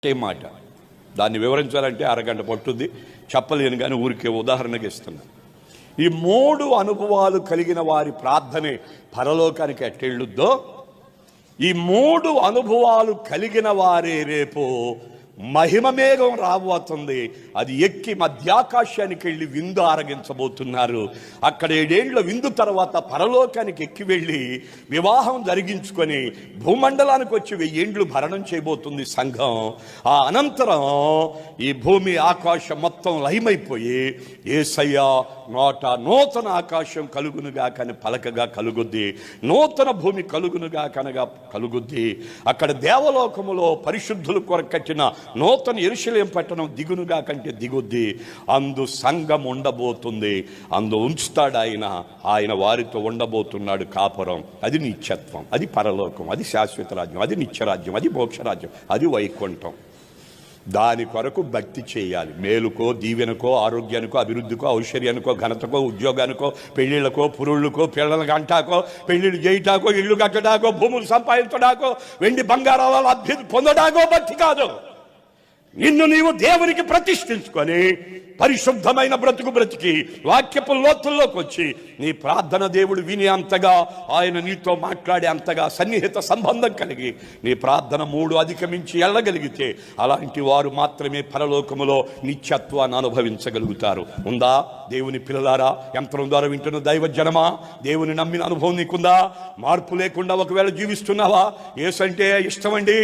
ఒకే మాట దాన్ని వివరించాలంటే అరగంట పట్టుద్ది, చెప్పలేను కానీ ఊరికే ఉదాహరణగా ఇస్తున్నా. ఈ 3 అనుభవాలు కలిగిన వారి ప్రార్థనే పరలోకానికి ఎట్టెళ్ళుద్దో, ఈ 3 అనుభవాలు కలిగిన వారే రేపు మహిమ మేఘం రాబోతుంది. అది ఎక్కి మధ్యాకాశానికి వెళ్ళి విందు ఆరగించబోతున్నారు. అక్కడ 7 ఏళ్ల విందు తర్వాత పరలోకానికి ఎక్కి వెళ్ళి వివాహం జరిగించుకొని భూమండలానికి వచ్చి 1000 ఏండ్లు భరణం చేయబోతుంది సంఘం. ఆ అనంతరం ఈ భూమి ఆకాశం మొత్తం లయమైపోయి యేసయ్య నోట నూతన ఆకాశం కలుగునుగా కానీ పలకగా కలుగుద్ది, నూతన భూమి కలుగునుగా కనగా కలుగుద్ది. అక్కడ దేవలోకములో పరిశుద్ధులు కొరకు కట్టిన నూతన యెరూషలేం పట్టణం దిగునుగా కంటే దిగుద్ది. అందు సంఘం ఉండబోతుంది, అందు ఉంచుతాడు ఆయన వారితో ఉండబోతున్నాడు కాపురం. అది నిత్యత్వం, అది పరలోకం, అది శాశ్వత రాజ్యం, అది నిత్యరాజ్యం, అది మోక్షరాజ్యం, అది వైకుంఠం. దాని కొరకు భక్తి చేయాలి. మేలుకో, దీవెనకో, ఆరోగ్యానికో, అభివృద్ధికో, ఐశ్వర్యానికో, ఘనతకో, ఉద్యోగానికో, పెళ్ళిళ్ళకో, పురుళ్ళకో, పిల్లల గంటాకో, పెళ్ళిళ్ళు చేయటాకో, ఇళ్ళు కట్టడాకో, భూములు సంపాదించడాకో, వెండి బంగారాల అభ్యుద్ధి పొందడాకో భక్తి కాదు. నిన్ను నీవు దేవునికి ప్రతిష్ఠించుకొని పరిశుద్ధమైన బ్రతుకు బ్రతికి వాక్యపు లోతుల్లోకి వచ్చి నీ ప్రార్థన దేవుడు విని అంతగా, ఆయన నీతో మాట్లాడే అంతగా సన్నిహిత సంబంధం కలిగి నీ ప్రార్థన 3 అధిగమించి వెళ్ళగలిగితే అలాంటి వారు మాత్రమే పరలోకములో నిత్యత్వాన్ని అనుభవించగలుగుతారు. ఉందా దేవుని పిల్లలారా? యంత్రం ద్వారా వింటున్న దైవ జనమా, దేవుని నమ్మిన అనుభవం నీకుందా? మార్పు లేకుండా ఒకవేళ జీవిస్తున్నావా? యేసంటే ఇష్టమండి,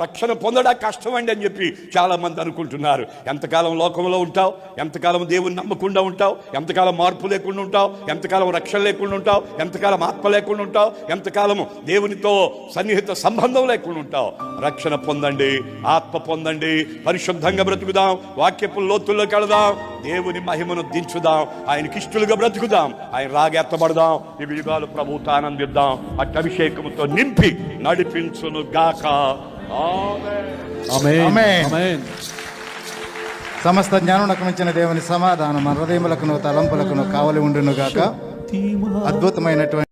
రక్షణ పొందడా కష్టమండి అని చెప్పి చాలా మంది అనుకుంటున్నారు. ఎంతకాలం లోకంలో ఉంటావు? ఎంతకాలం దేవుని నమ్మకుండా ఉంటావు? ఎంతకాలం మార్పు లేకుండా ఉంటావు? ఎంతకాలం రక్షణ లేకుండా ఉంటావు? ఎంతకాలం ఆత్మ లేకుండా ఉంటావు? ఎంతకాలం దేవునితో సన్నిహిత సంబంధం లేకుండా ఉంటావు? రక్షణ పొందండి, ఆత్మ పొందండి, పరిశుద్ధంగా బ్రతుకుదాం, వాక్యపు లోతుల్లోకి వెళదాం, దేవుని మహిమను దించుదాం, ఆయనకి ఇష్టలుగా బ్రతుకుదాం, ఆయన రాగెత్తబడదాం, ఈ యుగాలు ప్రభువుతో ఆనందిద్దాం. అట్టి అభిషేకంతో నింపి నడిపించును గాక. సమస్త జ్ఞానమునకు మించిన దేవుని సమాధానం మన హృదయములకును తలంపులకును కావలి ఉండును గాక. అద్భుతమైనటువంటి